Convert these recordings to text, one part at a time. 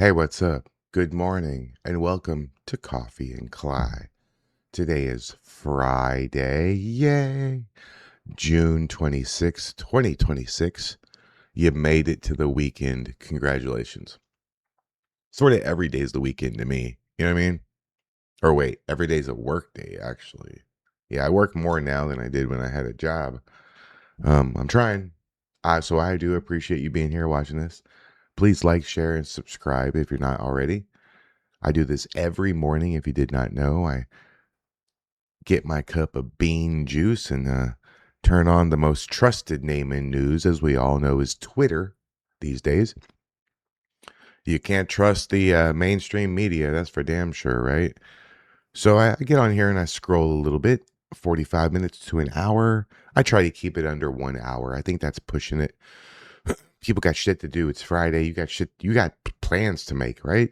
Hey, what's up? Good morning and welcome to Coffee and Kly. Today is Friday, yay! June 26th, 2026. You made it to the weekend. Congratulations. Sort of every day's the weekend to me. You know what I mean? Or wait, every day's a work day, actually. Yeah, I work more now than I did when I had a job. I'm trying. So I do appreciate you being here watching this. Please like, share, and subscribe if you're not already. I do this every morning. If you did not know, I get my cup of bean juice and turn on the most trusted name in news, as we all know, is Twitter these days. You can't trust the mainstream media. That's for damn sure, right? So I get on here and I scroll a little bit, 45 minutes to an hour. I try to keep it under 1 hour. I think that's pushing it. People got shit to do. It's Friday. You got plans to make, right?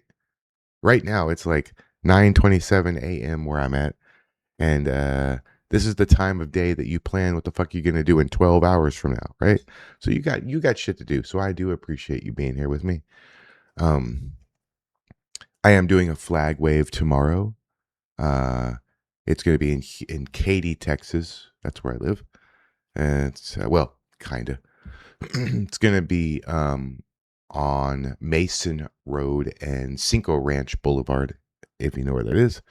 Right now, it's like 9:27 a.m. where I'm at. And this is the time of day that you plan what the fuck you're gonna do in 12 hours from now, right? So you got shit to do. So I do appreciate you being here with me. Um, I am doing a flag wave tomorrow. Uh, it's gonna be in Katy, Texas. That's where I live. And it's well, kinda. It's gonna be on Mason Road and Cinco Ranch Boulevard, if you know where that is.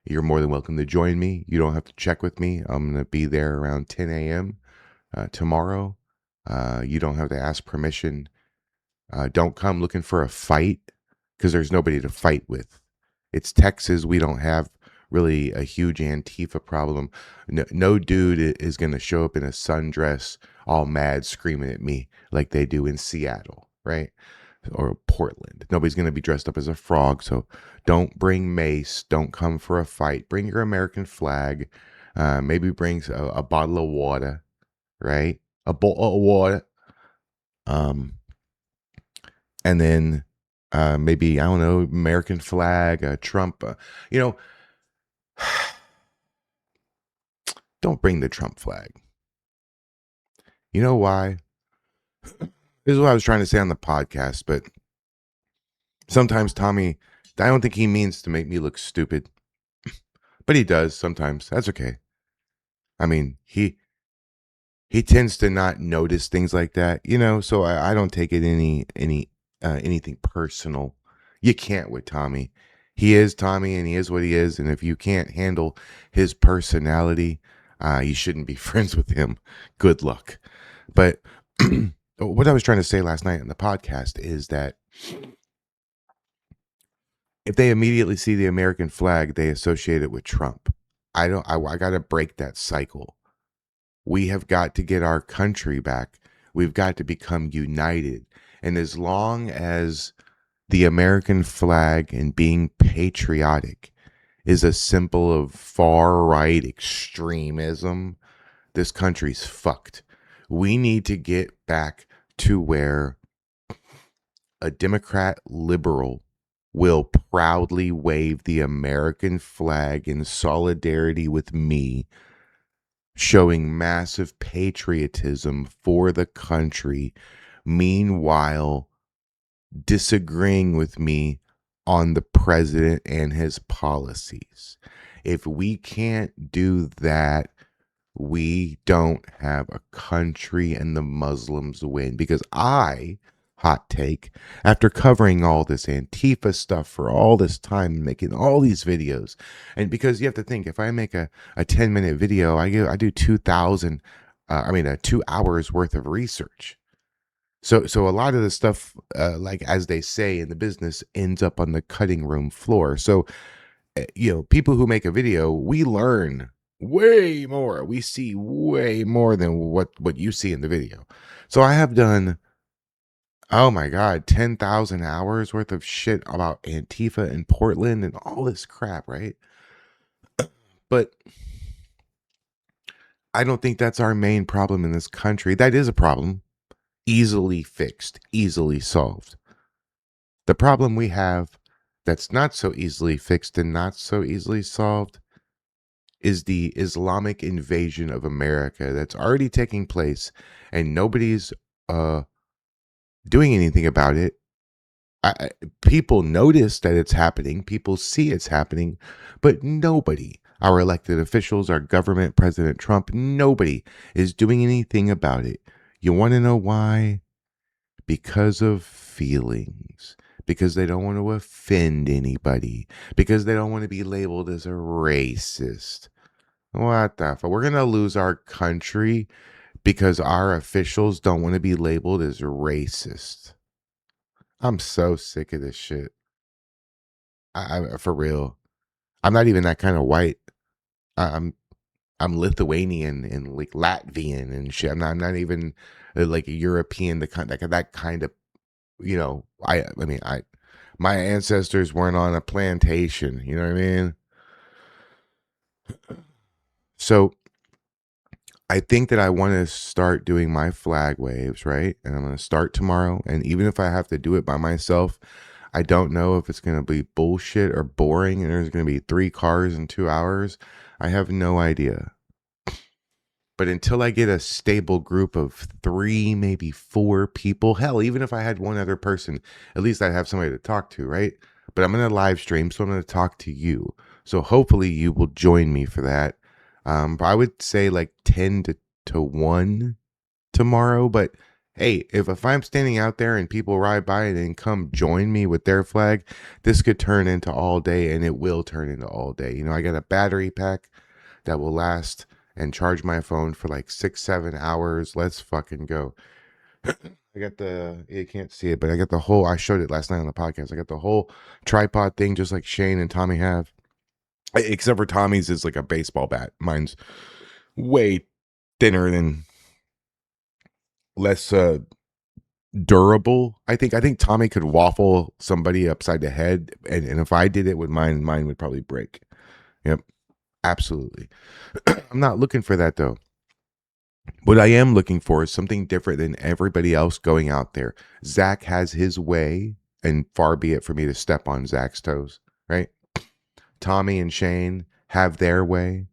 You're more than welcome to join me. You don't have to check with me. I'm going to be there around 10 a.m. Tomorrow. You don't have to ask permission. Don't come looking for a fight because there's nobody to fight with. It's Texas. We don't have really a huge Antifa problem. No dude is going to show up in a sundress all mad screaming at me like they do in Seattle, right? Or Portland. Nobody's going to be dressed up as a frog. So don't bring mace. Don't come for a fight. Bring your American flag. Maybe bring a bottle of water, right? A bottle of water. Um, and then maybe, I don't know, American flag, Trump. You know, don't bring the Trump flag. You know why? This is what I was trying to say on the podcast, but sometimes Tommy, I don't think he means to make me look stupid, but he does sometimes. That's okay. I mean, he tends to not notice things like that, so I don't take it anything personal. You can't with Tommy. He is Tommy and he is what he is. And if you can't handle his personality, you shouldn't be friends with him. Good luck. But what I was trying to say last night on the podcast is that if they immediately see the American flag, they associate it with Trump. I got to break that cycle. We have got to get our country back. We've got to become united. And as long as the American flag and being patriotic is a symbol of far right extremism, this country's fucked. We need to get back to where a Democrat liberal will proudly wave the American flag in solidarity with me, showing massive patriotism for the country, meanwhile disagreeing with me on the president and his policies. If we can't do that, we don't have a country and the Muslims win. Because hot take, after covering all this Antifa stuff for all this time, making all these videos, and because you have to think, if I make a 10-minute video, I do 2 hours worth of research. So a lot of the stuff, like as they say in the business, ends up on the cutting room floor. So, people who make a video, we learn way more. We see way more than what you see in the video. So I have done, oh my God, 10,000 hours worth of shit about Antifa in Portland and all this crap, right? But I don't think that's our main problem in this country. That is a problem. Easily fixed, easily solved. The problem we have that's not so easily fixed and not so easily solved is the Islamic invasion of America that's already taking place, and nobody's doing anything about it People notice that it's happening. People see it's happening, but nobody, our elected officials, our government, President Trump, nobody is doing anything about it. You want to know why? Because of feelings. Because they don't want to offend anybody. Because they don't want to be labeled as a racist. What the fuck? We're going to lose our country because our officials don't want to be labeled as racist. I'm so sick of this shit. I for real. I'm not even that kind of white. I'm Lithuanian and like Latvian and shit. I'm not even like a European. That kind of, my ancestors weren't on a plantation. You know what I mean? So I think that I want to start doing my flag waves, right? And I'm going to start tomorrow. And even if I have to do it by myself, I don't know if it's going to be bullshit or boring and there's going to be 3 cars in 2 hours. I have no idea. But until I get a stable group of 3, maybe 4 people, hell, even if I had one other person, at least I'd have somebody to talk to, right? But I'm going to live stream, so I'm going to talk to you. So hopefully you will join me for that. I would say like 10 to 1 tomorrow. But hey, if I'm standing out there and people ride by and then come join me with their flag, this could turn into all day, and it will turn into all day. I got a battery pack that will last and charge my phone for like 6-7 hours. Let's fucking go. I got you can't see it, but I got the whole, I showed it last night on the podcast. I got the whole tripod thing, just like Shane and Tommy have. Except for Tommy's is like a baseball bat. Mine's way thinner and less durable. I think Tommy could waffle somebody upside the head, and if I did it with mine would probably break. Yep, absolutely. I'm not looking for that though. What I am looking for is something different than everybody else going out there. Zach has his way, and far be it for me to step on Zach's toes, right? Tommy and Shane have their way.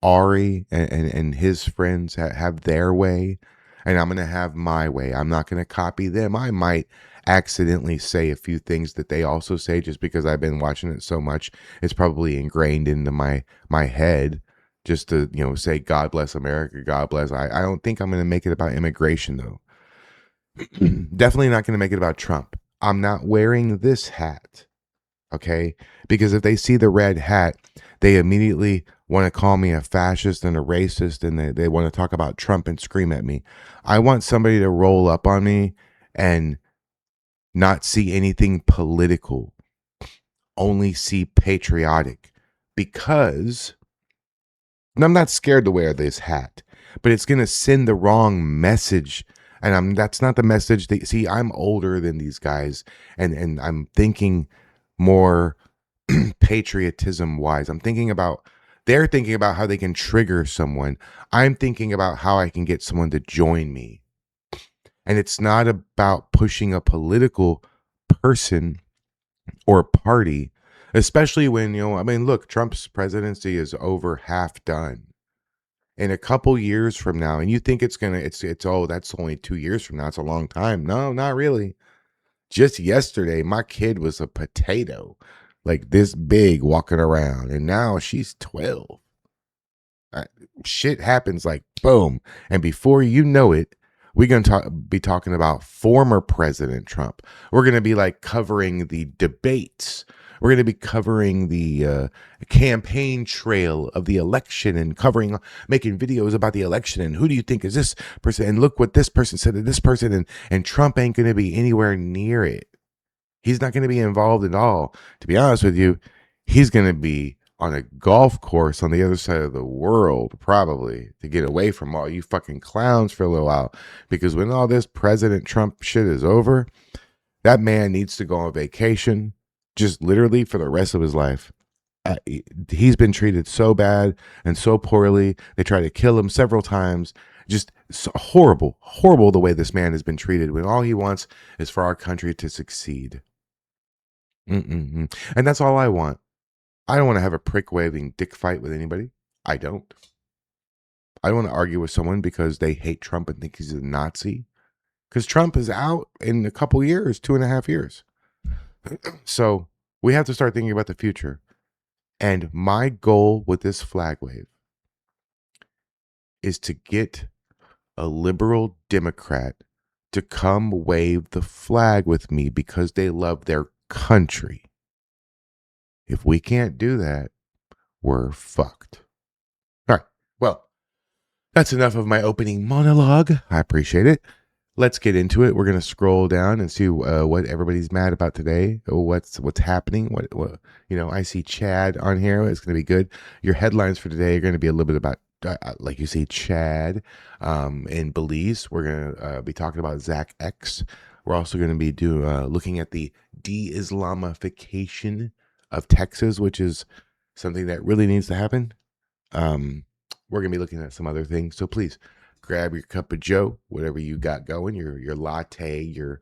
Ari and his friends have their way, and I'm going to have my way. I'm not going to copy them. I might accidentally say a few things that they also say just because I've been watching it so much. It's probably ingrained into my head just to, say God bless America, God bless. I don't think I'm going to make it about immigration though. Definitely not going to make it about Trump. I'm not wearing this hat. Okay? Because if they see the red hat, they immediately want to call me a fascist and a racist, and they want to talk about Trump and scream at me. I want somebody to roll up on me and not see anything political, only see patriotic. Because and I'm not scared to wear this hat, but it's going to send the wrong message. And that's not the message that, see, I'm older than these guys, and I'm thinking more patriotism wise. They're thinking about how they can trigger someone. I'm thinking about how I can get someone to join me. And it's not about pushing a political person or party, especially when, look, Trump's presidency is over half done. In a couple years from now, and you think it's that's only 2 years from now. It's a long time. No, not really. Just yesterday, my kid was a potato, like this big, walking around, and now she's 12. Shit happens like boom, and before you know it, we're going to be talking about former President Trump. We're going to be like covering the debates. We're going to be covering the campaign trail of the election and making videos about the election. And who do you think is this person? And look what this person said to this person. And Trump ain't going to be anywhere near it. He's not going to be involved at all. To be honest with you, he's going to be on a golf course on the other side of the world, probably, to get away from all you fucking clowns for a little while. Because when all this President Trump shit is over, that man needs to go on vacation, just literally for the rest of his life. He's been treated so bad and so poorly. They tried to kill him several times. Just so horrible the way this man has been treated, when all he wants is for our country to succeed. And that's all I want. I don't want to have a prick waving dick fight with anybody. I don't want to argue with someone because they hate Trump and think he's a Nazi. Because Trump is out in a couple years, 2.5 years. So we have to start thinking about the future. And my goal with this flag wave is to get a liberal Democrat to come wave the flag with me because they love their country. If we can't do that, we're fucked. All right. Well, that's enough of my opening monologue. I appreciate it. Let's get into it. We're gonna scroll down and see what everybody's mad about today. What's happening? What I see Chad on here. It's gonna be good. Your headlines for today are gonna be a little bit about, like you see, Chad in Belize. We're gonna be talking about Zach X. We're also gonna be looking at the de-Islamification of Texas, which is something that really needs to happen. We're gonna be looking at some other things. So please grab your cup of Joe, whatever you got going, your latte, your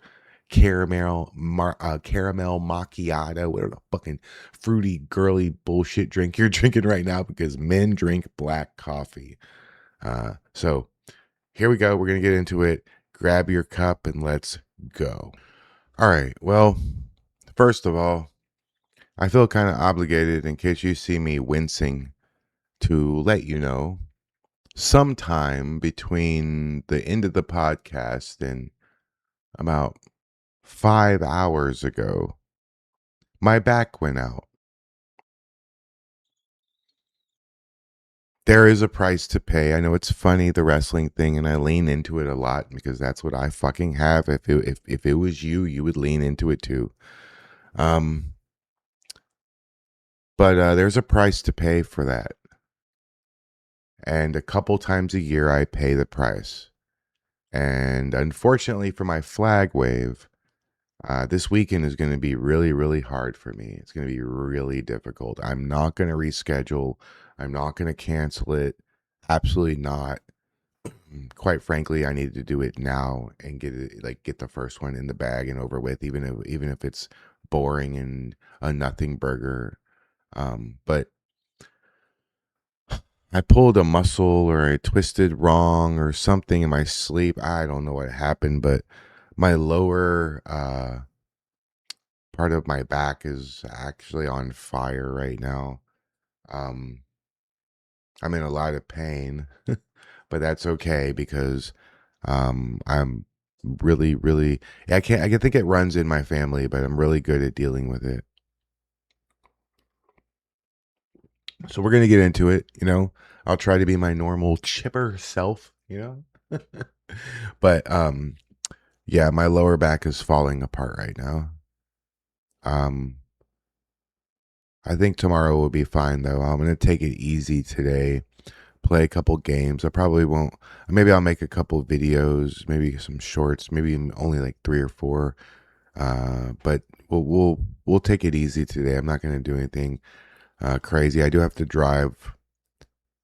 caramel macchiato, whatever the fucking fruity girly bullshit drink you're drinking right now, because men drink black coffee. So here we go. We're gonna get into it. Grab your cup and let's go. All right. Well, first of all, I feel kind of obligated, in case you see me wincing, to let you know sometime between the end of the podcast and about 5 hours ago, my back went out. There is a price to pay. I know it's funny, the wrestling thing, and I lean into it a lot because that's what I fucking have. If it was you, you would lean into it too. Um, but there's a price to pay for that. And a couple times a year, I pay the price. And unfortunately for my flag wave, this weekend is going to be really, really hard for me. It's going to be really difficult. I'm not going to reschedule. I'm not going to cancel it. Absolutely not. Quite frankly, I need to do it now and get the first one in the bag and over with, even if it's boring and a nothing burger. But I pulled a muscle, or I twisted wrong, or something in my sleep. I don't know what happened, but my lower part of my back is actually on fire right now. Um, I'm in a lot of pain, but that's okay because I'm really, really, I think it runs in my family, but I'm really good at dealing with it. So we're gonna get into it. I'll try to be my normal chipper self. But yeah, my lower back is falling apart right now. Um, I think tomorrow will be fine though. I'm gonna take it easy today. Play a couple games. I probably won't. Maybe I'll make a couple videos, maybe some shorts, maybe only like 3 or 4. But we'll take it easy today. I'm not gonna do anything crazy. I do have to drive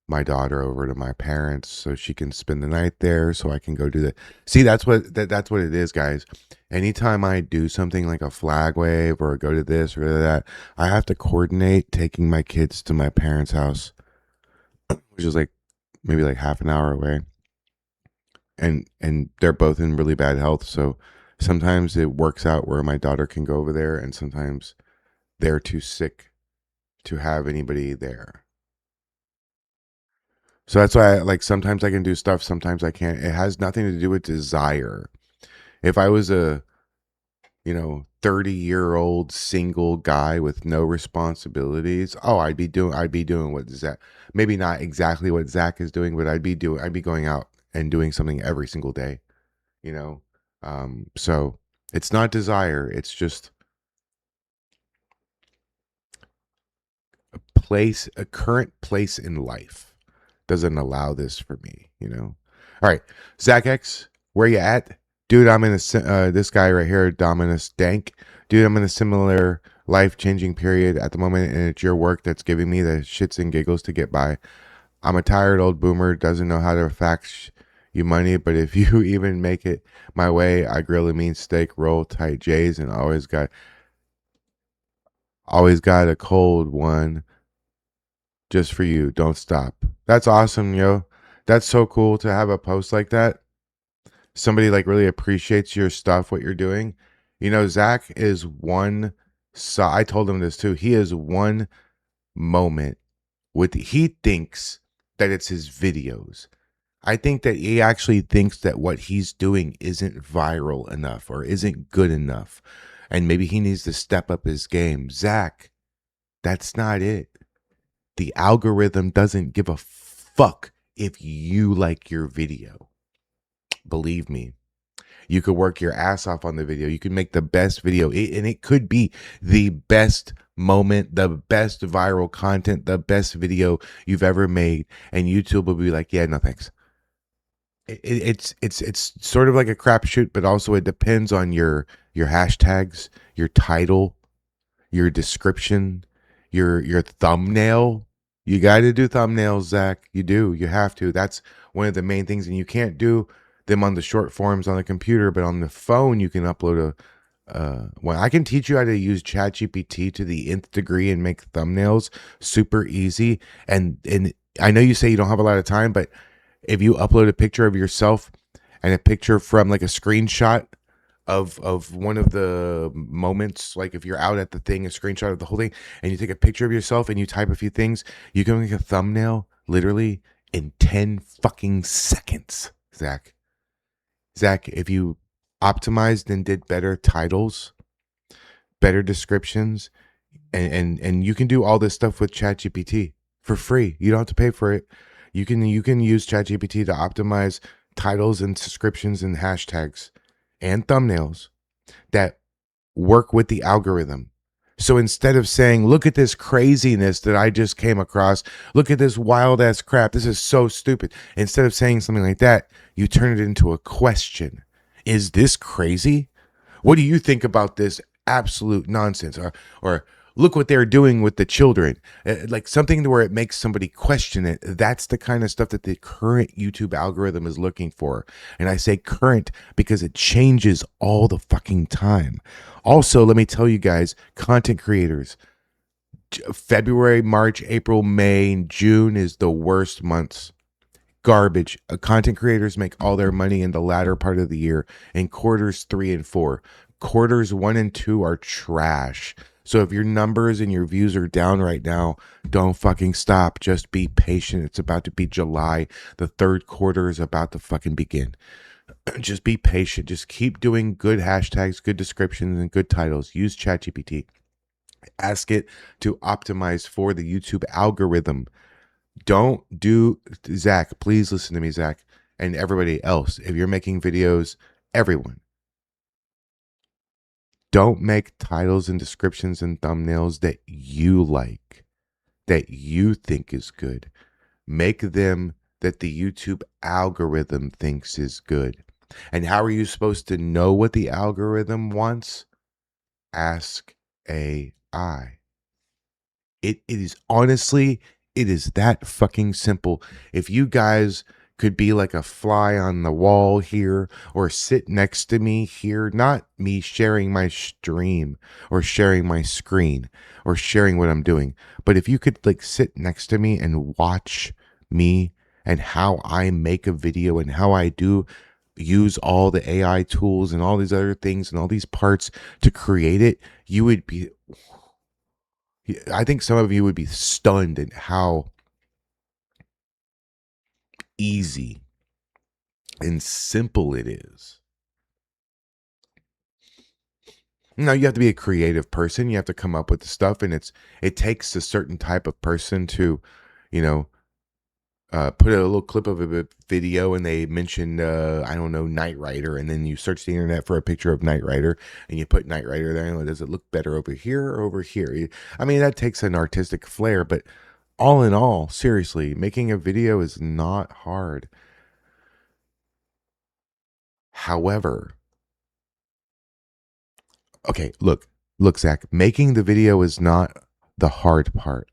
my daughter over to my parents so she can spend the night there, so I can go do that. See, that's what it is, guys. Anytime I do something like a flag wave or go to this or that, I have to coordinate taking my kids to my parents' house, which is like maybe like half an hour away. And they're both in really bad health, so sometimes it works out where my daughter can go over there, and sometimes they're too sick to have anybody there. So that's why sometimes I can do stuff, sometimes I can't. It has nothing to do with desire. If I was a 30-year-old single guy with no responsibilities, I'd be doing what Zach, maybe not exactly what Zach is doing, but I'd be going out and doing something every single day, you know. So it's not desire, it's just a current place in life doesn't allow this for me. All right, Zach X, where you at? Dude, I'm in this guy right here, Dominus Dank. Dude, I'm in a similar life-changing period at the moment, and it's your work that's giving me the shits and giggles to get by. I'm a tired old boomer, doesn't know how to fax you money, but if you even make it my way, I grill a mean steak, roll tight J's, and always got a cold one just for you. Don't stop. That's awesome, yo. That's so cool to have a post like that. Somebody really appreciates your stuff, what you're doing. Zach is one. So I told him this too. He has one moment he thinks that it's his videos. I think that he actually thinks that what he's doing isn't viral enough or isn't good enough. And maybe he needs to step up his game. Zach, that's not it. The algorithm doesn't give a fuck if you like your video. Believe me. You could work your ass off on the video. You could make the best video, and it could be the best moment, the best viral content, the best video you've ever made, and YouTube will be like, "Yeah, no thanks." It's sort of like a crapshoot, but also it depends on your hashtags, your title, your description, your thumbnail. You got to do thumbnails, Zach. You do. You have to. That's one of the main things, and you can't do them on the short forms on the computer, but on the phone you can upload well, I can teach you how to use ChatGPT to the nth degree and make thumbnails super easy. And I know you say you don't have a lot of time, but if you upload a picture of yourself and a picture from like a screenshot of one of the moments, like if you're out at the thing, a screenshot of the whole thing, and you take a picture of yourself and you type a few things, you can make a thumbnail literally in 10 fucking seconds, Zach. Zach, if you optimized and did better titles, better descriptions, and you can do all this stuff with ChatGPT for free. You don't have to pay for it. You can use ChatGPT to optimize titles and descriptions and hashtags and thumbnails that work with the algorithm. So instead of saying, look at this craziness that I just came across, look at this wild ass crap, this is so stupid. Instead of saying something like that, you turn it into a question. Is this crazy? What do you think about this absolute nonsense? Or look what they're doing with the children. Like something where it makes somebody question it. That's the kind of stuff that the current YouTube algorithm is looking for. And I say current because it changes all the fucking time. Also, let me tell you guys, content creators, February, March, April, May, and June is the worst months. Garbage. Content creators make all their money in the latter part of the year in quarters 3 and 4. Quarters 1 and 2 are trash. So if your numbers and your views are down right now, don't fucking stop. Just be patient. It's about to be July. The third quarter is about to fucking begin. Just be patient. Just keep doing good hashtags, good descriptions, and good titles. Use ChatGPT. Ask it to optimize for the YouTube algorithm. Don't do, Zach, please listen to me, Zach, and everybody else. If you're making videos, everyone, don't make titles and descriptions and thumbnails that you like, that you think is good. Make them that the YouTube algorithm thinks is good. And how are you supposed to know what the algorithm wants? Ask AI. It is honestly, it is that fucking simple. If you guys could be like a fly on the wall here or sit next to me here, not me sharing my stream or sharing my screen or sharing what I'm doing, but if you could like sit next to me and watch me and how I make a video and how I do use all the AI tools and all these other things and all these parts to create it, you would be, I think some of you would be stunned at how easy and simple it is. Now you have to be a creative person. You have to come up with the stuff, and it takes a certain type of person to, you know, put a little clip of a video and they mention, I don't know, Knight Rider, and then you search the internet for a picture of Knight Rider and you put Knight Rider there, and does it look better over here or over here? I mean, that takes an artistic flair, but all in all, seriously, making a video is not hard. However, okay, look, Zach, making the video is not the hard part.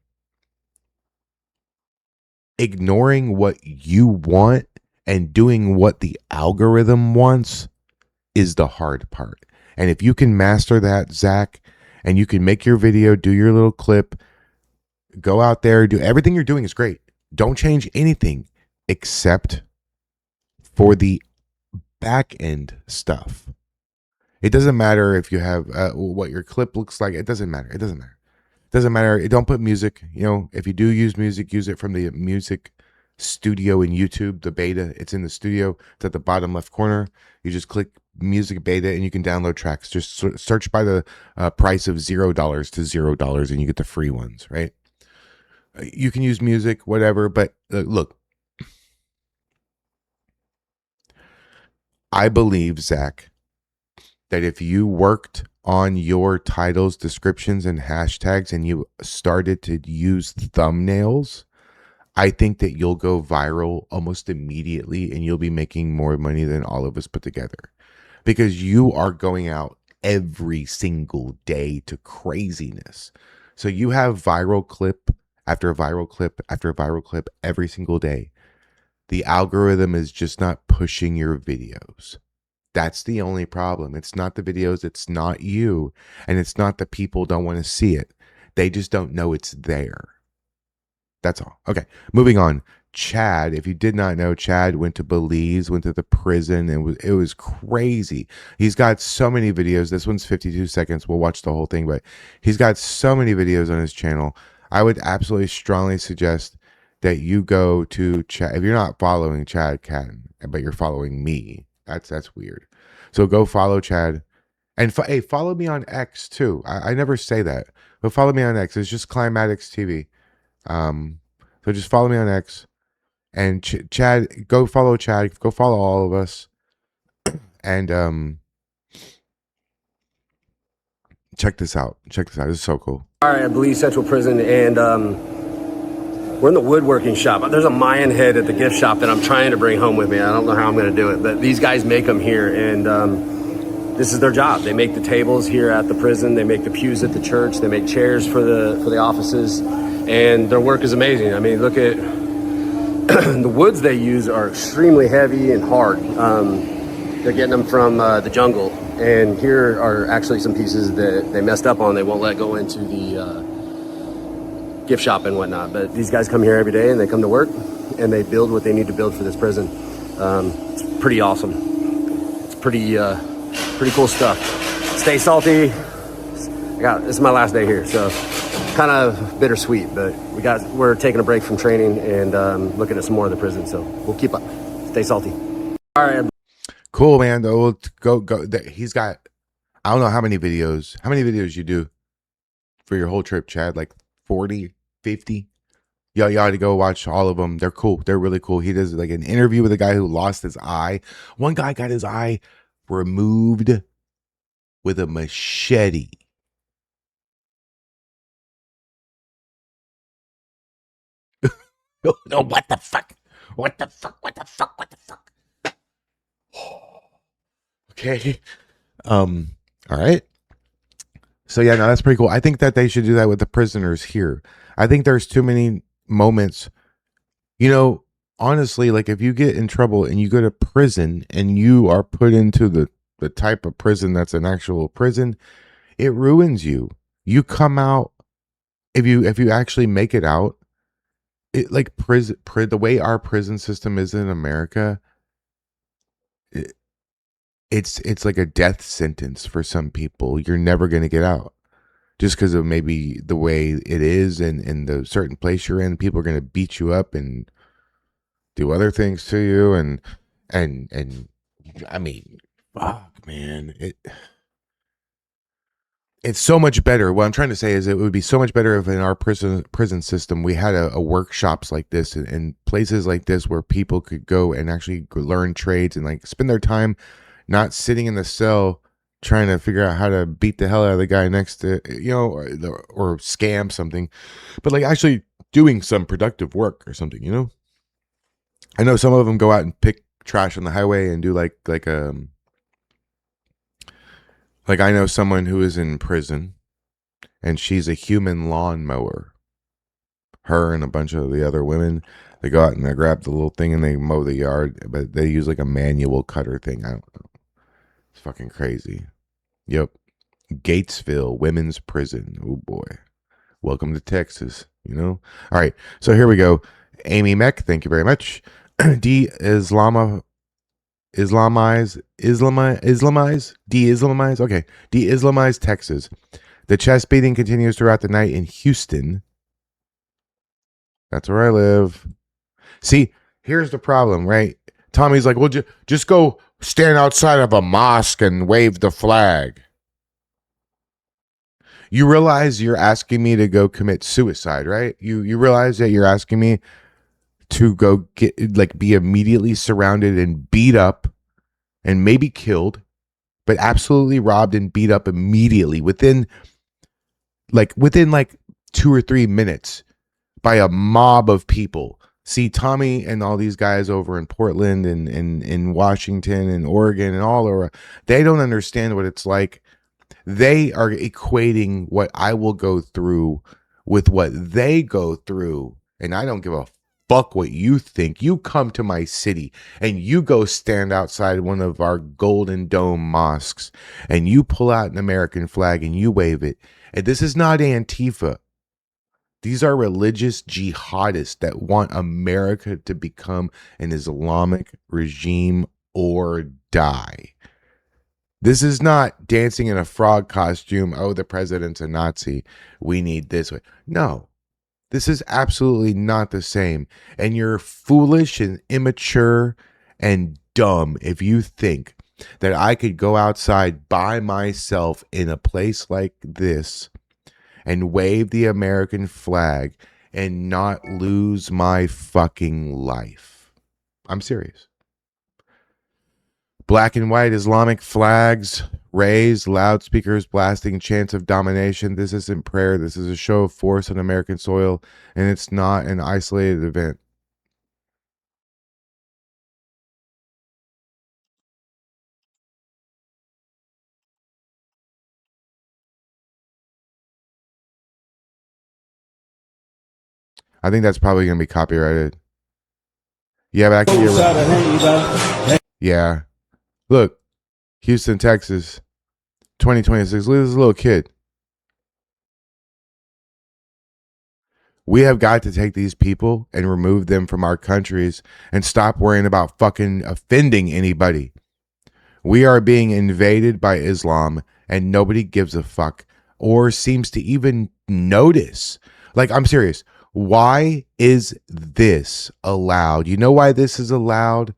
Ignoring what you want and doing what the algorithm wants is the hard part. And if you can master that, Zach, and you can make your video, do your little clip, go out there, do everything you're doing is great. Don't change anything except for the back end stuff. It doesn't matter if you have what your clip looks like. It doesn't matter. It doesn't matter. It doesn't matter. Don't put music. If you do use music, use it from the music studio in YouTube. The beta, it's in the studio. It's at the bottom left corner. You just click music beta and you can download tracks. Just search by the price of $0 to $0 and you get the free ones, right? You can use music, whatever. But look, I believe, Zach, that if you worked on your titles, descriptions, and hashtags and you started to use thumbnails, I think that you'll go viral almost immediately and you'll be making more money than all of us put together because you are going out every single day to craziness. So you have viral clip after viral clip after viral clip every single day. The algorithm is just not pushing your videos. That's the only problem. It's not the videos, it's not you, and it's not the people don't want to see it. They just don't know it's there. That's all. Okay, moving on. Chad, if you did not know, Chad went to Belize, went to the prison, and it was crazy. He's got so many videos. This one's 52 seconds. We'll watch the whole thing, but he's got so many videos on his channel. I would absolutely strongly suggest that you go to Chad. If you're not following Chad Catton, but you're following me, that's weird. So go follow Chad. And hey, follow me on X too. I never say that, but follow me on X. It's just Climatics TV. So just follow me on X. And Chad, go follow Chad. Go follow all of us. And check this out. Check this out. This is so cool. All right, I believe Central Prison, and we're in the woodworking shop. There's a Mayan head at the gift shop that I'm trying to bring home with me. I don't know how I'm going to do it, but these guys make them here, and this is their job. They make the tables here at the prison. They make the pews at the church. They make chairs for the offices, and their work is amazing. I mean, look at the woods they use are extremely heavy and hard. They're getting them from the jungle, and here are actually some pieces that they messed up on. They won't let go into the gift shop and whatnot, but these guys come here every day and they come to work and they build what they need to build for this prison. It's pretty awesome. It's pretty cool stuff. Stay salty. This is my last day here, so kind of bittersweet, but we're taking a break from training and looking at some more of the prison, so we'll keep up. Stay salty. All right. Cool, man. Go. He's got, I don't know how many videos you do for your whole trip, Chad, like 40, 50. You ought to go watch all of them. They're cool. They're really cool. He does like an interview with a guy who lost his eye. One guy got his eye removed with a machete. No, what the fuck? What the fuck? What the fuck? What the fuck? Okay. All right. So yeah, no, that's pretty cool. I think that they should do that with the prisoners here. I think there's too many moments, honestly, like if you get in trouble and you go to prison and you are put into the type of prison that's an actual prison, it ruins you. You come out, if you actually make it out, it like the way our prison system is in America, it's like a death sentence for some people. You're never going to get out just because of maybe the way it is and the certain place you're in. People are going to beat you up and do other things to you. And I mean, fuck, man, it's so much better. What I'm trying to say is it would be so much better if in our prison system we had a workshops like this and places like this where people could go and actually learn trades and like spend their time not sitting in the cell trying to figure out how to beat the hell out of the guy next to, or scam something, but like actually doing some productive work or something, I know some of them go out and pick trash on the highway and do like I know someone who is in prison and she's a human lawnmower. Her and a bunch of the other women, they go out and they grab the little thing and they mow the yard, but they use like a manual cutter thing. I don't know. It's fucking crazy. Yep. Gatesville Women's Prison. Oh boy. Welcome to Texas, All right. So here we go. Amy Meck, thank you very much. D Islama de-Islamize. Okay, de-Islamize Texas. The chest beating continues throughout the night in Houston. That's where I live. See, here's the problem, right? Tommy's like, well, just go stand outside of a mosque and wave the flag. You realize you're asking me to go commit suicide, right? You realize that you're asking me to go be immediately surrounded and beat up and maybe killed, but absolutely robbed and beat up immediately within 2 or 3 minutes by a mob of people. See, Tommy and all these guys over in Portland and in Washington and Oregon and all over, they don't understand what it's like. They are equating what I will go through with what they go through. And I don't give a fuck what you think. You come to my city and you go stand outside one of our Golden Dome mosques and you pull out an American flag and you wave it. And this is not Antifa. These are religious jihadists that want America to become an Islamic regime or die. This is not dancing in a frog costume. Oh, the president's a Nazi. We need this way. No, this is absolutely not the same. And you're foolish and immature and dumb if you think that I could go outside by myself in a place like this and wave the American flag and not lose my fucking life. I'm serious. Black and white Islamic flags raised, loudspeakers blasting chants of domination. This isn't prayer. This is a show of force on American soil, and it's not an isolated event. I think that's probably going to be copyrighted. Yeah, but actually, yeah. Look, Houston, Texas, 2026. Look at this little kid. We have got to take these people and remove them from our countries and stop worrying about fucking offending anybody. We are being invaded by Islam and nobody gives a fuck or seems to even notice. Like, I'm serious. Why is this allowed? You know why this is allowed?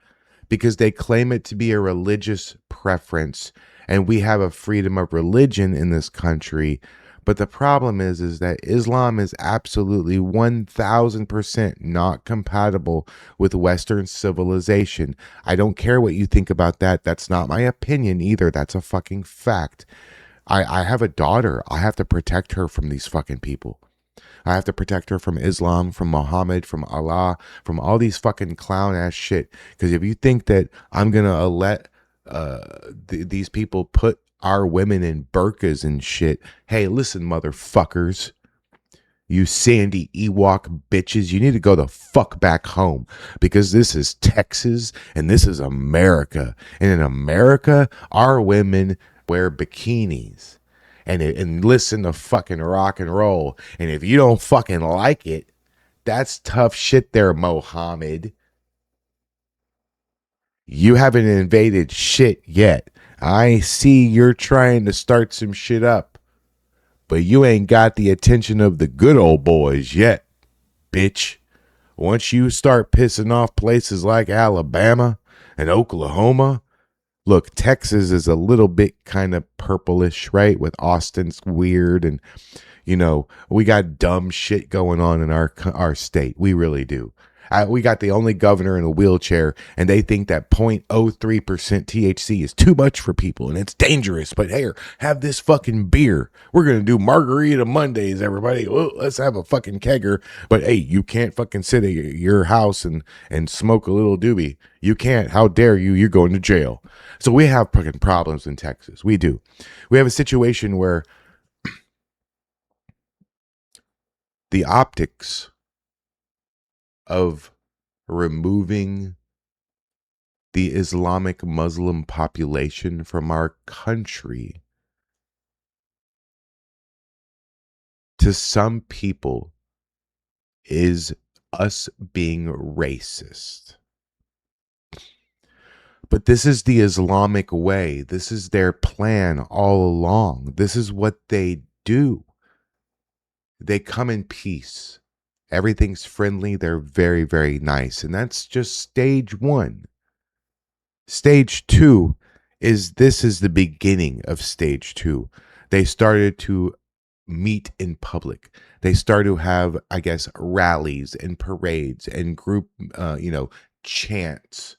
Because they claim it to be a religious preference and we have a freedom of religion in this country. But the problem is that Islam is absolutely 1000% not compatible with Western civilization. I don't care what you think about that. That's not my opinion either. That's a fucking fact. I have a daughter. I have to protect her from these fucking people. I have to protect her from Islam, from Muhammad, from Allah, from all these fucking clown ass shit. Because if you think that I'm going to let these people put our women in burqas and shit. Hey, listen, motherfuckers. You sandy Ewok bitches, you need to go the fuck back home because this is Texas and this is America. And in America, our women wear bikinis and listen to fucking rock and roll. And if you don't fucking like it, that's tough shit there, Mohammed. You haven't invaded shit yet. I see you're trying to start some shit up, but you ain't got the attention of the good old boys yet, bitch. Once you start pissing off places like Alabama and Oklahoma, look, Texas is a little bit kind of purplish, right? With Austin's weird and, you know, we got dumb shit going on in our state. We really do. We got the only governor in a wheelchair, and they think that 0.03% THC is too much for people, and it's dangerous. But here, have this fucking beer. We're going to do Margarita Mondays, everybody. Well, let's have a fucking kegger. But, hey, you can't fucking sit at your house and smoke a little doobie. You can't. How dare you? You're going to jail. So we have fucking problems in Texas. We do. We have a situation where the optics of removing the Islamic Muslim population from our country to some people is us being racist. But this is the Islamic way. This is their plan all along. This is what they do. They come in peace. Everything's friendly. They're very, very nice. And that's just stage one. Stage two is the beginning of stage two. They started to meet in public. They started to have, I guess, rallies and parades and group, chants.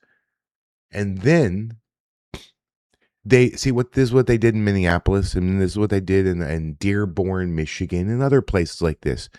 And then they see this is what they did in Minneapolis, and this is what they did in Dearborn, Michigan, and other places like this.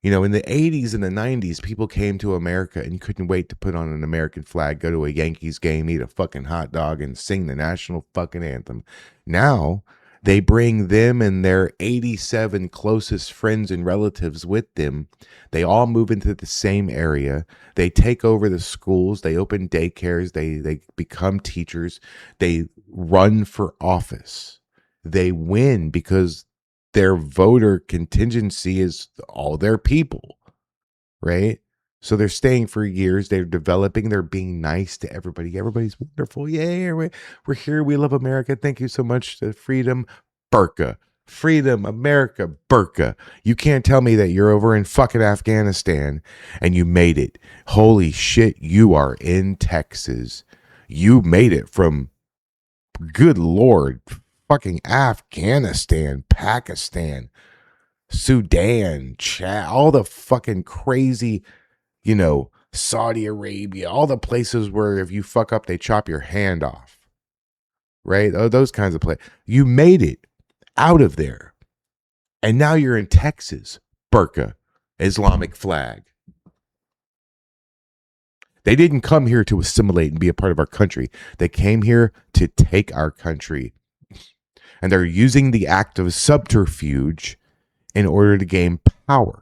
In the 80s and the 90s, people came to America and couldn't wait to put on an American flag, go to a Yankees game, eat a fucking hot dog, and sing the national fucking anthem. Now, they bring them and their 87 closest friends and relatives with them. They all move into the same area. They take over the schools. They open daycares. They become teachers. They run for office. They win because their voter contingency is all their people, right? So they're staying for years. They're developing. They're being nice to everybody. Everybody's wonderful. Yay, we're here. We love America. Thank you so much to freedom. Burqa. Freedom, America, Burqa. You can't tell me that you're over in fucking Afghanistan and you made it. Holy shit, you are in Texas. You made it from, good Lord, fucking Afghanistan, Pakistan, Sudan, Chad, all the fucking crazy, Saudi Arabia, all the places where if you fuck up, they chop your hand off, right? Oh, those kinds of places. You made it out of there. And now you're in Texas, Burqa, Islamic flag. They didn't come here to assimilate and be a part of our country. They came here to take our country. And they're using the act of subterfuge in order to gain power.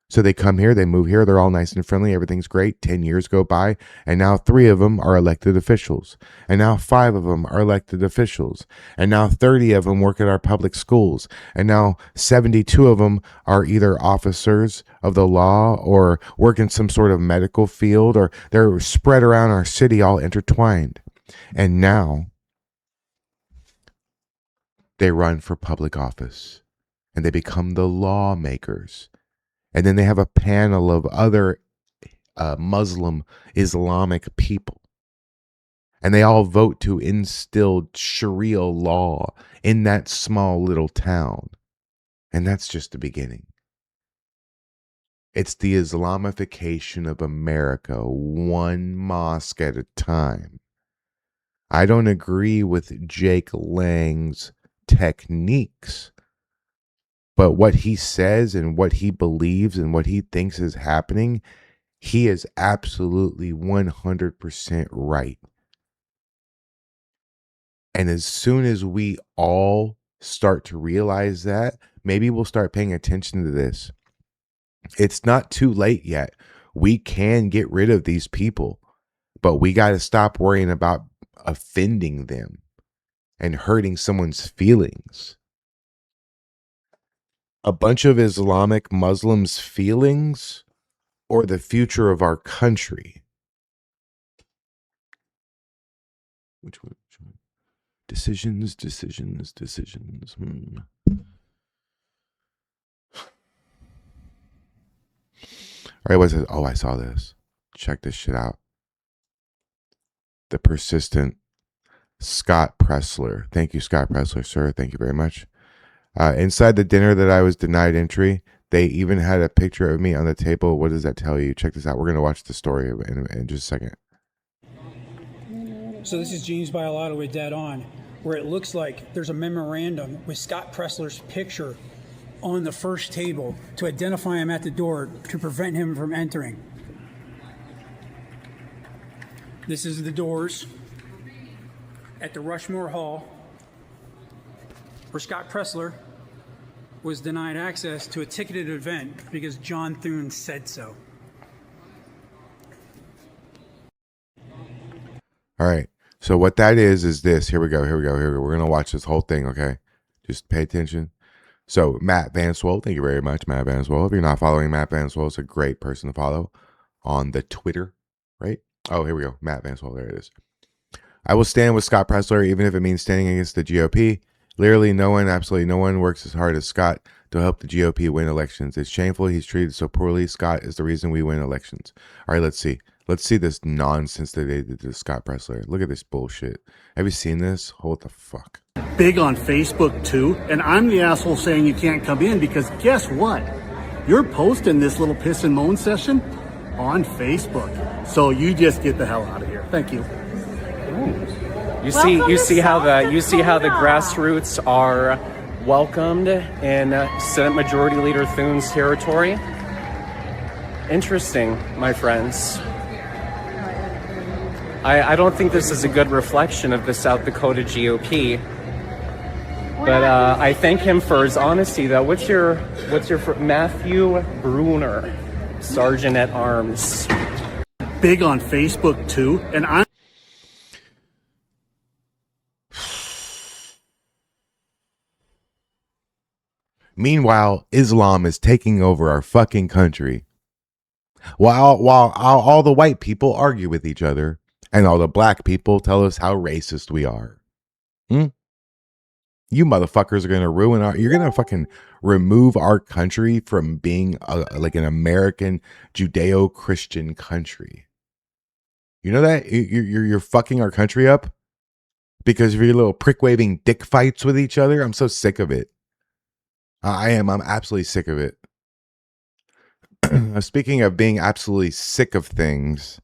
So they come here, they move here, they're all nice and friendly, everything's great. 10 years go by, and now 3 of them are elected officials. And now 5 of them are elected officials. And now 30 of them work at our public schools. And now 72 of them are either officers of the law or work in some sort of medical field, or they're spread around our city all intertwined. And now they run for public office and they become the lawmakers. And then they have a panel of other Muslim Islamic people. And they all vote to instill Sharia law in that small little town. And that's just the beginning. It's the Islamification of America, one mosque at a time. I don't agree with Jake Lang's techniques. But what he says and what he believes and what he thinks is happening, he is absolutely 100% right. And as soon as we all start to realize that, maybe we'll start paying attention to this. It's not too late yet. We can get rid of these people, but we got to stop worrying about offending them and hurting someone's feelings. A bunch of Islamic Muslims' feelings or the future of our country? Which one? Decisions. All right, what's it? Oh, I saw this. Check this shit out. The persistent Scott Pressler. Thank you, Scott Pressler, sir. Thank you very much. Inside the dinner that I was denied entry, they even had a picture of me on the table. What does that tell you? Check this out. We're going to watch the story in just a second. So this is James Bialotto with Dead On, where it looks like there's a memorandum with Scott Pressler's picture on the first table to identify him at the door to prevent him from entering. This is the doors at the Rushmore Hall, where Scott Pressler was denied access to a ticketed event because John Thune said so. All right. So what that is this. Here we go. We're going to watch this whole thing, okay? Just pay attention. So Matt Vanswell, thank you very much, Matt Vanswell. If you're not following Matt Vanswell, it's a great person to follow on the Twitter, right? Oh, here we go. Matt Vanswell, there it is. I will stand with Scott Presler, even if it means standing against the GOP. Literally, absolutely no one works as hard as Scott to help the GOP win elections. It's shameful he's treated so poorly. Scott is the reason we win elections. All right, let's see. Let's see this nonsense that they did to Scott Presler. Look at this bullshit. Have you seen this? What the fuck? Big on Facebook too, and I'm the asshole saying you can't come in because guess what? You're posting this little piss and moan session on Facebook. So you just get the hell out of here. Thank you. You see how the grassroots are welcomed in Senate Majority Leader Thunes territory. Interesting, my friends. I don't think this is a good reflection of the South Dakota GOP. But I thank him for his honesty, though. What's your Matthew Bruner, Sergeant at Arms? Big on Facebook too, and I'm. Meanwhile, Islam is taking over our fucking country. While all the white people argue with each other, and all the black people tell us how racist we are. You motherfuckers are you're gonna fucking remove our country from being like an American Judeo-Christian country. You know that? You're fucking our country up because of your little prick-waving dick fights with each other. I'm so sick of it. I'm absolutely sick of it. Speaking of being absolutely sick of things,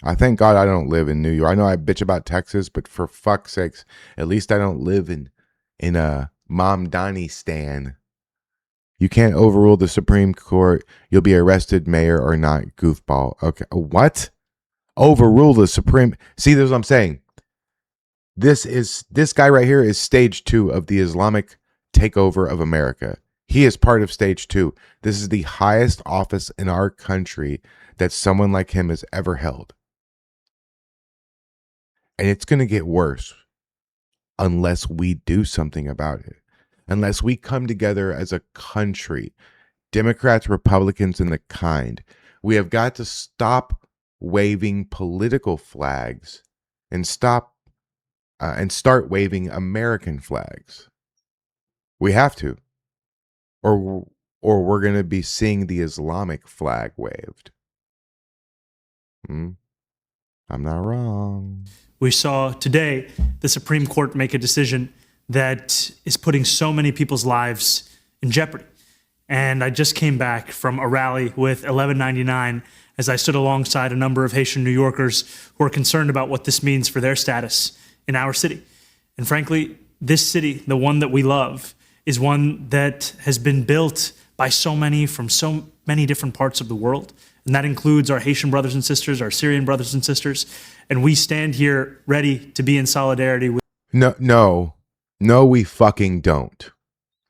I thank God I don't live in New York. I know I bitch about Texas, but for fuck's sakes, at least I don't live in a Momdani-stan. You can't overrule the Supreme Court. You'll be arrested, mayor or not, goofball. Okay, what? Overrule the Supreme. See, this is what I'm saying. This guy right here is stage 2 of the Islamic takeover of America. He is part of stage 2. This is the highest office in our country that someone like him has ever held. And it's going to get worse unless we do something about it. Unless we come together as a country, Democrats, Republicans, and the kind. We have got to stop waving political flags and start waving American flags. We have to. Or we're going to be seeing the Islamic flag waved. I'm not wrong. We saw today the Supreme Court make a decision that is putting so many people's lives in jeopardy. And I just came back from a rally with 1199 as I stood alongside a number of Haitian New Yorkers who are concerned about what this means for their status in our city. And frankly, this city, the one that we love, is one that has been built by so many from so many different parts of the world. And that includes our Haitian brothers and sisters, our Syrian brothers and sisters. And we stand here ready to be in solidarity with. No, we fucking don't.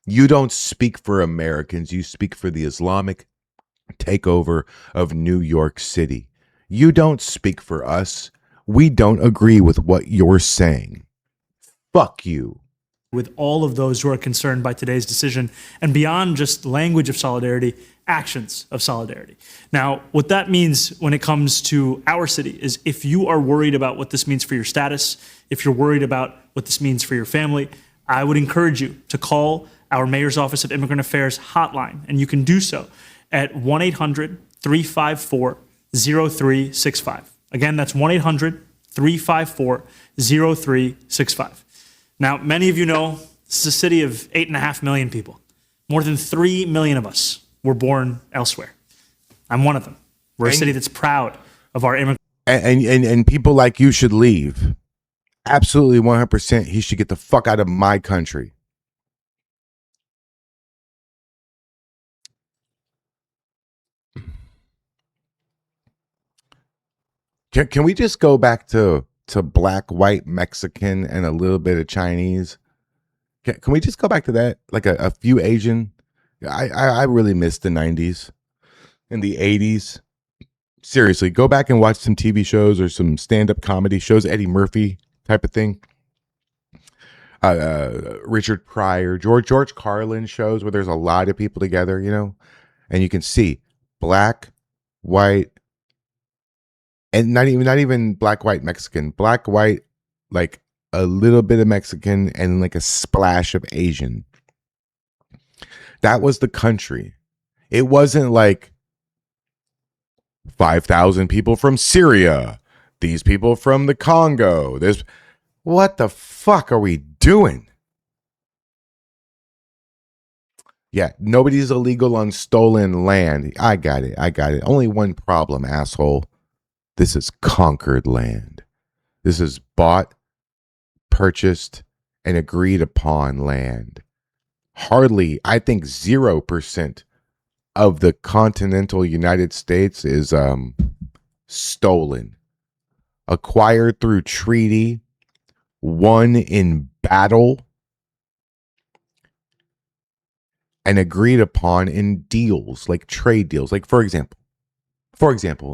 You don't speak for Americans. You speak for the Islamic takeover of New York City. You don't speak for us. We don't agree with what you're saying. Fuck you. With all of those who are concerned by today's decision, and beyond just language of solidarity, actions of solidarity. Now, what that means when it comes to our city is if you are worried about what this means for your status, if you're worried about what this means for your family, I would encourage you to call our Mayor's Office of Immigrant Affairs hotline, and you can do so at 1-800-354-0365. Again, that's 1-800-354-0365. Now, many of you know this is a city of 8.5 million people. More than 3 million of us were born elsewhere. I'm one of them. We're a city that's proud of our immigrants. And people like you should leave. Absolutely 100%. He should get the fuck out of my country. Can we just go back to black, white, Mexican, and a little bit of Chinese? Can we just go back to that? Like a few Asian? I really miss the 90s and the 80s. Seriously, go back and watch some TV shows or some stand-up comedy shows, Eddie Murphy type of thing. Richard Pryor, George Carlin shows where there's a lot of people together, you know, and you can see black, white, And not even black, white, Mexican. Black, white, like a little bit of Mexican and like a splash of Asian. That was the country. It wasn't like 5,000 people from Syria. These people from the Congo. What the fuck are we doing? Yeah, nobody's illegal on stolen land. I got it. Only one problem, asshole. This is conquered land. This is bought, purchased, and agreed upon land. Hardly, I think 0% of the continental United States is stolen. Acquired through treaty, won in battle, and agreed upon in deals, like trade deals. Like for example,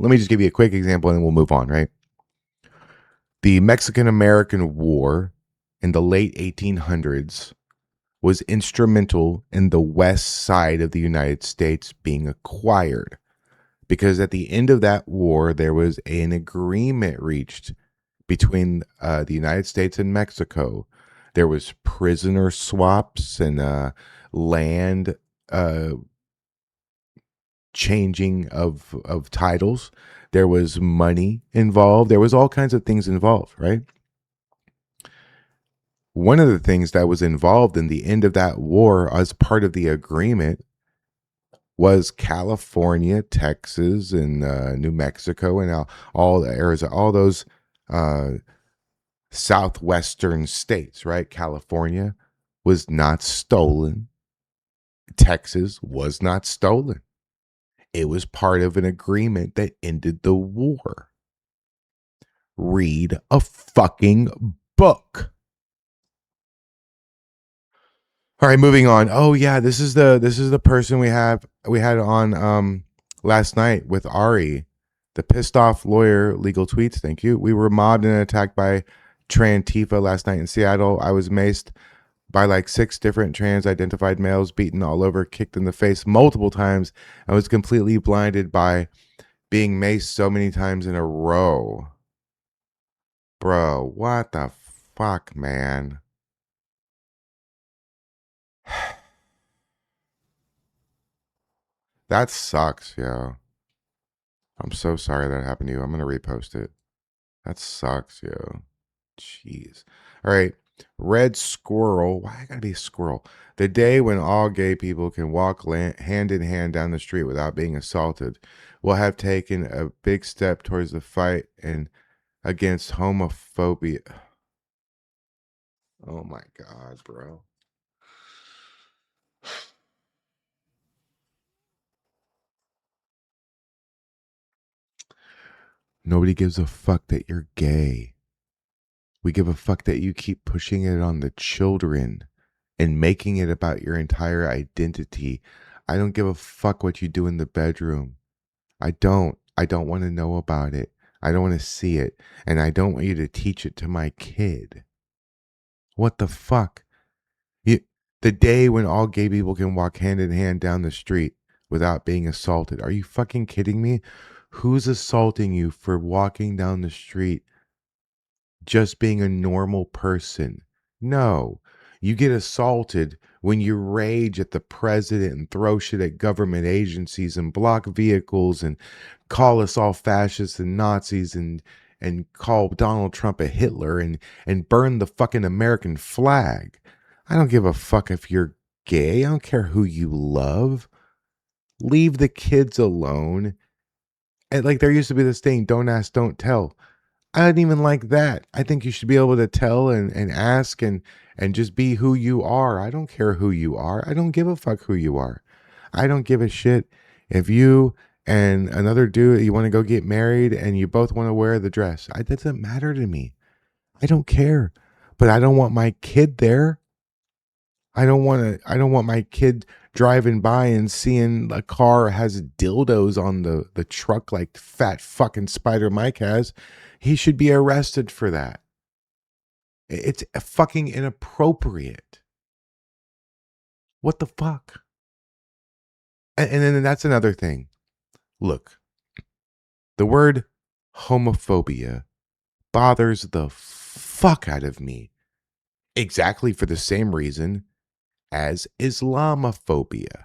let me just give you a quick example and then we'll move on, right? The Mexican-American War in the late 1800s was instrumental in the west side of the United States being acquired. Because at the end of that war, there was an agreement reached between the United States and Mexico. There was prisoner swaps and land changing of titles. There was money involved. There was all kinds of things involved, right? One of the things that was involved in the end of that war as part of the agreement was California, Texas, and New Mexico, and all Arizona, all those southwestern states, right? California was not stolen. Texas was not stolen. It was part of an agreement that ended the war. Read a fucking book. All right, moving on. Oh yeah, this is the person we had on last night with Ari, the pissed off lawyer. Legal tweets. Thank you. We were mobbed and attacked by Trantifa last night in Seattle. I was maced by like 6 different trans identified males, beaten all over, kicked in the face multiple times. I was completely blinded by being maced so many times in a row. Bro, what the fuck, man? That sucks, yo. I'm so sorry that happened to you. I'm going to repost it. That sucks, yo. Jeez. All right. Red squirrel. Why I gotta be a squirrel? The day when all gay people can walk hand in hand down the street without being assaulted will have taken a big step towards the fight and against homophobia. Oh my God, bro. Nobody gives a fuck that you're gay. We give a fuck that you keep pushing it on the children and making it about your entire identity. I don't give a fuck what you do in the bedroom. I don't want to know about it. I don't want to see it. And I don't want you to teach it to my kid. What the fuck? The day when all gay people can walk hand in hand down the street without being assaulted. Are you fucking kidding me? Who's assaulting you for walking down the street just being a normal person? No. You get assaulted when you rage at the president and throw shit at government agencies and block vehicles and call us all fascists and Nazis and call Donald Trump a Hitler and burn the fucking American flag. I don't give a fuck if you're gay. I don't care who you love. Leave the kids alone. And like there used to be this thing, don't ask, don't tell. I didn't even like that. I think you should be able to tell and ask and just be who you are. I don't care who you are. I don't give a fuck who you are. I don't give a shit if you and another dude, you want to go get married and you both want to wear the dress. It doesn't matter to me. I don't care. But I don't want my kid there. I don't want my kid driving by and seeing a car has dildos on the truck like fat fucking Spider Mike has. He should be arrested for that. It's fucking inappropriate. What the fuck? And then that's another thing. Look, the word homophobia bothers the fuck out of me, exactly for the same reason as Islamophobia.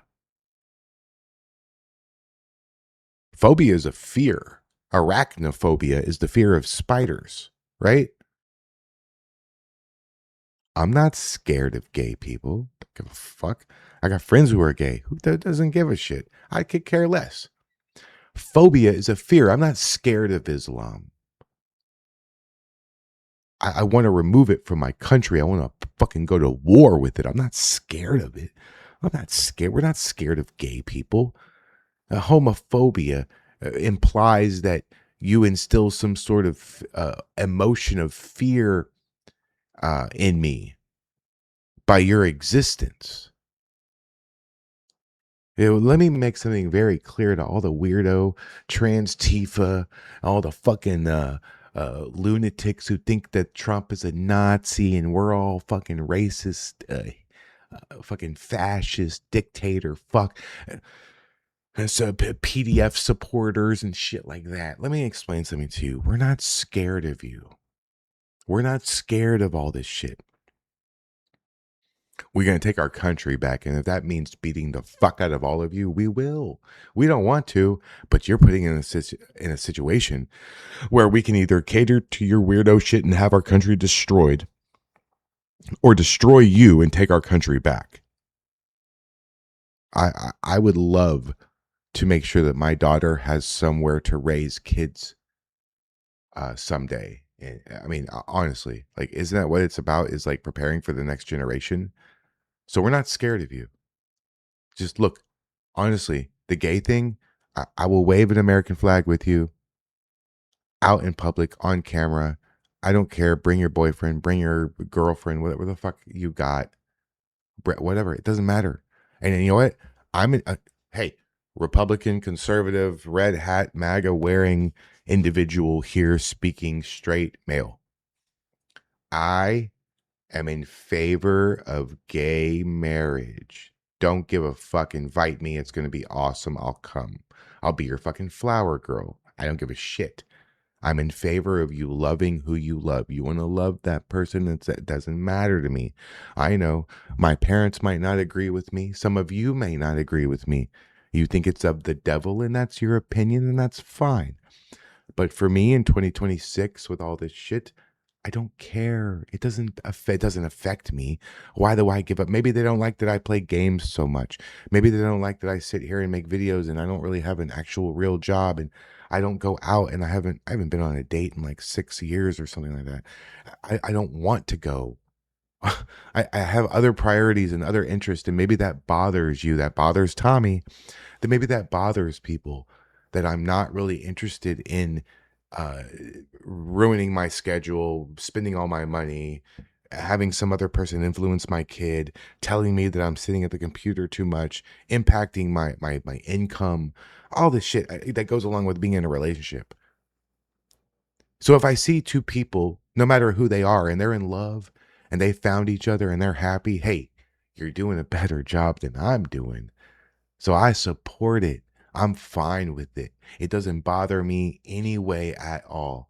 Phobia is a fear. Arachnophobia is the fear of spiders, right? I'm not scared of gay people. Don't give a fuck. I got friends who are gay. Who doesn't give a shit? I could care less. Phobia is a fear. I'm not scared of Islam. I want to remove it from my country. I want to fucking go to war with it. I'm not scared of it. I'm not scared. We're not scared of gay people. Homophobia implies that you instill some sort of emotion of fear in me by your existence. Let me make something very clear to all the weirdo trans Tifa, all the fucking lunatics who think that Trump is a Nazi and we're all fucking racist, fucking fascist dictator, fuck. So PDF supporters and shit like that. Let me explain something to you. We're not scared of you. We're not scared of all this shit. We're going to take our country back. And if that means beating the fuck out of all of you, we will. We don't want to, but you're putting in a situation where we can either cater to your weirdo shit and have our country destroyed, or destroy you and take our country back. I would love to make sure that my daughter has somewhere to raise kids someday. And, I mean, honestly, like, isn't that what it's about? Is like preparing for the next generation. So we're not scared of you. Just look, honestly, the gay thing, I will wave an American flag with you out in public on camera. I don't care. Bring your boyfriend, bring your girlfriend, whatever the fuck you got, whatever. It doesn't matter. And you know what? Hey, Republican, conservative, red hat, MAGA wearing individual here speaking straight male. I am in favor of gay marriage. Don't give a fuck. Invite me. It's going to be awesome. I'll come. I'll be your fucking flower girl. I don't give a shit. I'm in favor of you loving who you love. You want to love that person? It doesn't matter to me. I know my parents might not agree with me. Some of you may not agree with me. You think it's of the devil and that's your opinion, and that's fine. But for me in 2026 with all this shit, I don't care. It doesn't affect me. Why do I give up? Maybe they don't like that I play games so much. Maybe they don't like that I sit here and make videos and I don't really have an actual real job and I don't go out and I haven't been on a date in like 6 years or something like that. I don't want to go. I have other priorities and other interests, and maybe that bothers you. That bothers Tommy. Then maybe that bothers people, that I'm not really interested in ruining my schedule, spending all my money, having some other person influence my kid, telling me that I'm sitting at the computer too much, impacting my income, all this shit that goes along with being in a relationship. So if I see two people, no matter who they are, and they're in love and they found each other and they're happy, hey, you're doing a better job than I'm doing. So I support it. I'm fine with it. It doesn't bother me any way at all.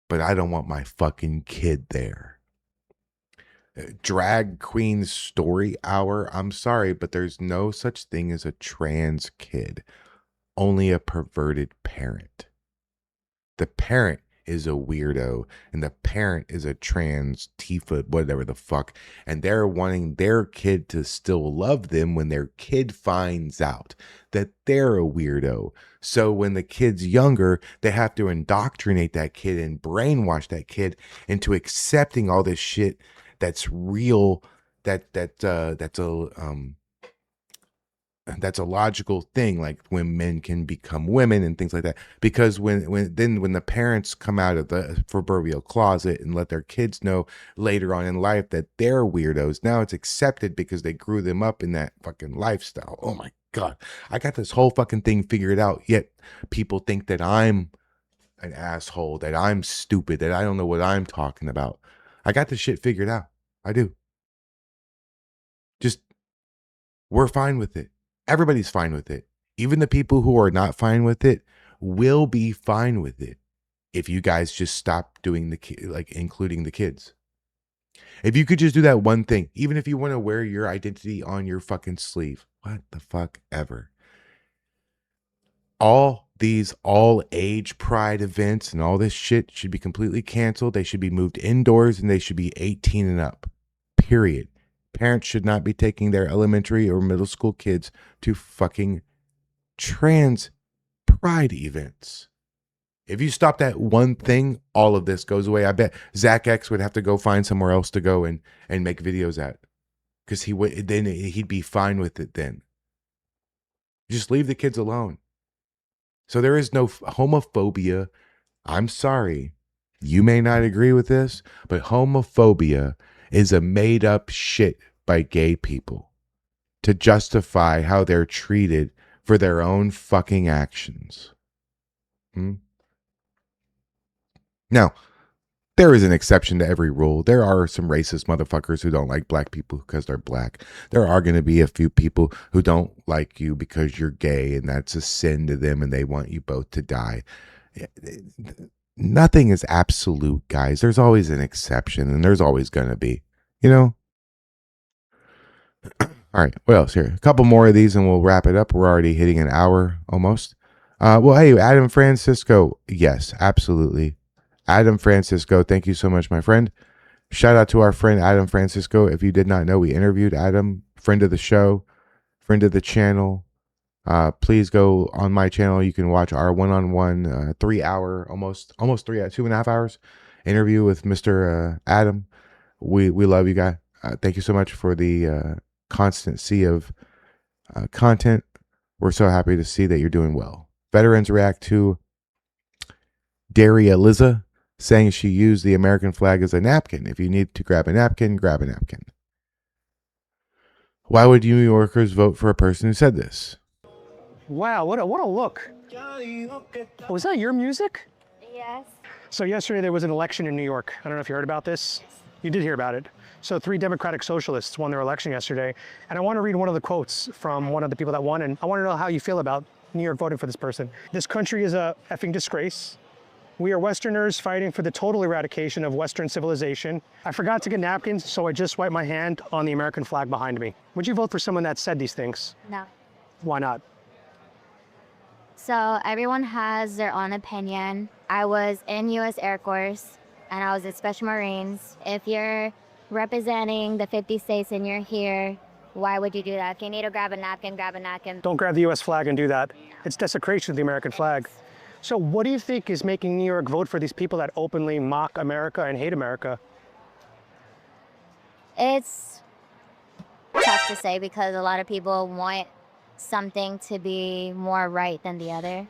But I don't want my fucking kid there. Drag queen story hour. I'm sorry, but there's no such thing as a trans kid. Only a perverted parent. The parent is a weirdo, and the parent is a trans Tifa, whatever the fuck, and they're wanting their kid to still love them when their kid finds out that they're a weirdo. So when the kid's younger, they have to indoctrinate that kid and brainwash that kid into accepting all this shit that's real, that's a logical thing, like when men can become women and things like that. Because when the parents come out of the proverbial closet and let their kids know later on in life that they're weirdos, now it's accepted because they grew them up in that fucking lifestyle. Oh my God. I got this whole fucking thing figured out, yet people think that I'm an asshole, that I'm stupid, that I don't know what I'm talking about. I got this shit figured out. I do. Just, we're fine with it. Everybody's fine with it. Even the people who are not fine with it, will be fine with it if you guys just stop doing including the kids. If you could just do that one thing, even if you want to wear your identity on your fucking sleeve, what the fuck ever. All these all age pride events and all this shit should be completely canceled. They should be moved indoors and they should be 18 and up. Period. Parents should not be taking their elementary or middle school kids to fucking trans pride events. If you stop that one thing, all of this goes away. I bet Zach X would have to go find somewhere else to go and make videos at, because he'd be fine with it then. Just leave the kids alone. So there is no homophobia. I'm sorry. You may not agree with this, but homophobia is a made up shit by gay people to justify how they're treated for their own fucking actions. Now, there is an exception to every rule. There are some racist motherfuckers who don't like black people because they're black. There are going to be a few people who don't like you because you're gay, and that's a sin to them, and they want you both to die. Nothing is absolute, guys. There's always an exception, and there's always going to be, you know? All right, what else here? A couple more of these, and we'll wrap it up. We're already hitting an hour almost. Well, hey, Adam Francisco. Yes, absolutely. Adam Francisco, thank you so much, my friend. Shout out to our friend Adam Francisco. If you did not know, we interviewed Adam, friend of the show, friend of the channel. Please go on my channel. You can watch our one-on-one 3 hour, almost 2.5 hours interview with Mr. Adam. We love you, guy. Thank you so much for the constancy of content. We're so happy to see that you're doing well. Veterans react to Daria Liza saying she used the American flag as a napkin. If you need to grab a napkin, grab a napkin. Why would New Yorkers vote for a person who said this? Wow, what a look. Was that your music? Yes. So yesterday there was an election in New York. I don't know if you heard about this. You did hear about it. So 3 Democratic Socialists won their election yesterday. And I want to read one of the quotes from one of the people that won. And I want to know how you feel about New York voting for this person. This country is a effing disgrace. We are Westerners fighting for the total eradication of Western civilization. I forgot to get napkins, so I just wiped my hand on the American flag behind me. Would you vote for someone that said these things? No. Why not? So everyone has their own opinion. I was in U.S. Air Force and I was in Special Marines. If you're representing the 50 states and you're here, why would you do that? If you need to grab a napkin, grab a napkin. Don't grab the U.S. flag and do that. It's desecration of the American flag. So what do you think is making New York vote for these people that openly mock America and hate America? It's tough to say because a lot of people want something to be more right than the other.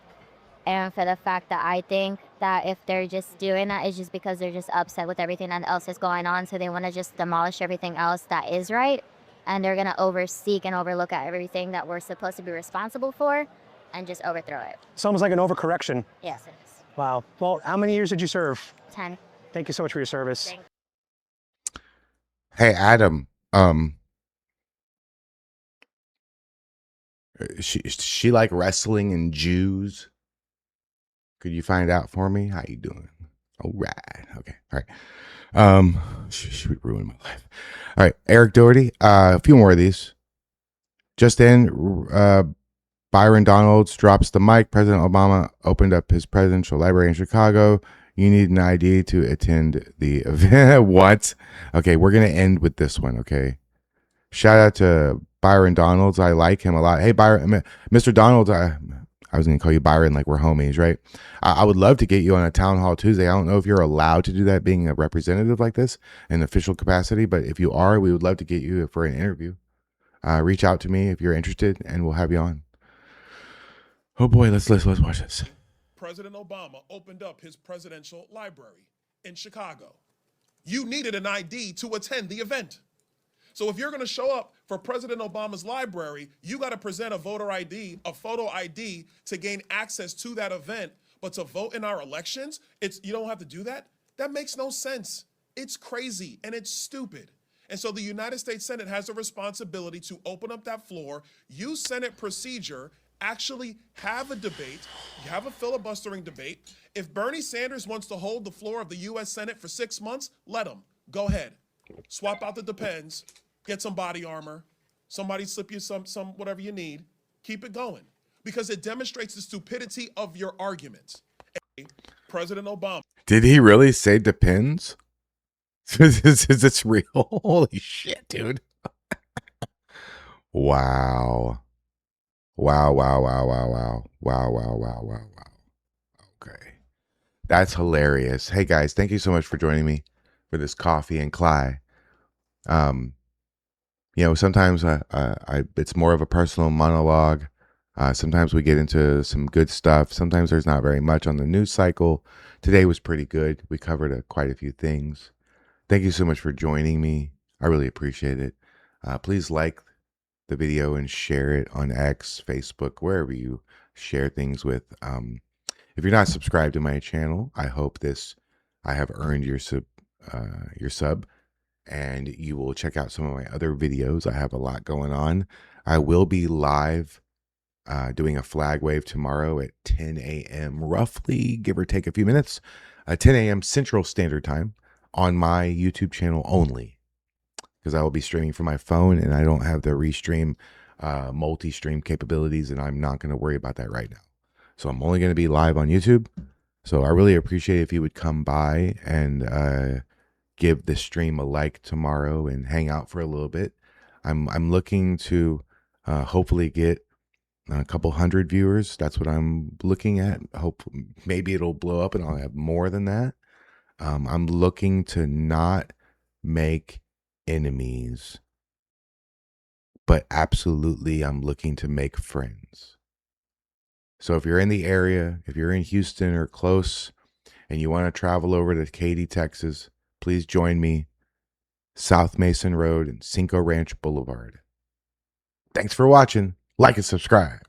And for the fact that I think that if they're just doing that, it's just because they're just upset with everything that else is going on. So they want to just demolish everything else that is right. And they're going to overseek and overlook at everything that we're supposed to be responsible for and just overthrow it. It's almost like an overcorrection. Yes, it is. Wow. Well, how many years did you serve? 10. Thank you so much for your service. Hey, Adam. She like wrestling and Jews. Could you find out for me? How you doing? All right. Okay. All right. She would ruin my life. All right. Eric Doherty. A few more of these. Just in, Byron Donalds drops the mic. President Obama opened up his presidential library in Chicago. You need an ID to attend the event. What? Okay, we're going to end with this one, okay? Shout out to Byron Donalds. I like him a lot. Hey, Byron, Mr. Donalds, I was going to call you Byron like we're homies, right? I would love to get you on a Town Hall Tuesday. I don't know if you're allowed to do that being a representative like this in official capacity, but if you are, we would love to get you for an interview. Reach out to me if you're interested, and we'll have you on. Oh boy, let's watch this. President Obama opened up his presidential library in Chicago. You needed an ID to attend the event. So if you're going to show up for President Obama's library, you got to present a voter ID, a photo ID to gain access to that event. But to vote in our elections, you don't have to do that? That makes no sense. It's crazy and it's stupid. And so the United States Senate has a responsibility to open up that floor, use Senate procedure, Actually have a debate, have a filibustering debate. If Bernie Sanders wants to hold the floor of the U.S. Senate for 6 months, let him. Go ahead. Swap out the Depends, get some body armor, somebody slip you some whatever you need. Keep it going. Because it demonstrates the stupidity of your arguments. President Obama. Did he really say depends? Is this real? Holy shit, dude. Wow. Wow, wow, wow, wow, wow. Wow, wow, wow, wow, wow. Okay. That's hilarious. Hey guys, thank you so much for joining me for this Coffee and Kly. Sometimes it's more of a personal monologue. Sometimes we get into some good stuff. Sometimes there's not very much on the news cycle. Today was pretty good. We covered quite a few things. Thank you so much for joining me. I really appreciate it. Please like the video and share it on X, Facebook, wherever you share things with. If you're not subscribed to my channel, I hope I have earned your sub, and you will check out some of my other videos. I have a lot going on. I will be live doing a flag wave tomorrow at 10 a.m. roughly, give or take a few minutes, 10 a.m. Central Standard Time on my YouTube channel only, because I will be streaming from my phone and I don't have the restream multi-stream capabilities, and I'm not going to worry about that right now. So I'm only going to be live on YouTube. So I really appreciate if you would come by and give the stream a like tomorrow and hang out for a little bit. I'm looking to hopefully get a couple hundred viewers. That's what I'm looking at. Hope maybe it'll blow up and I'll have more than that. I'm looking to not make enemies, but absolutely I'm looking to make friends. So if you're in the area, if you're in Houston or close and you want to travel over to Katy, Texas, please join me. South Mason Road and Cinco Ranch Boulevard. Thanks for watching. Like and subscribe.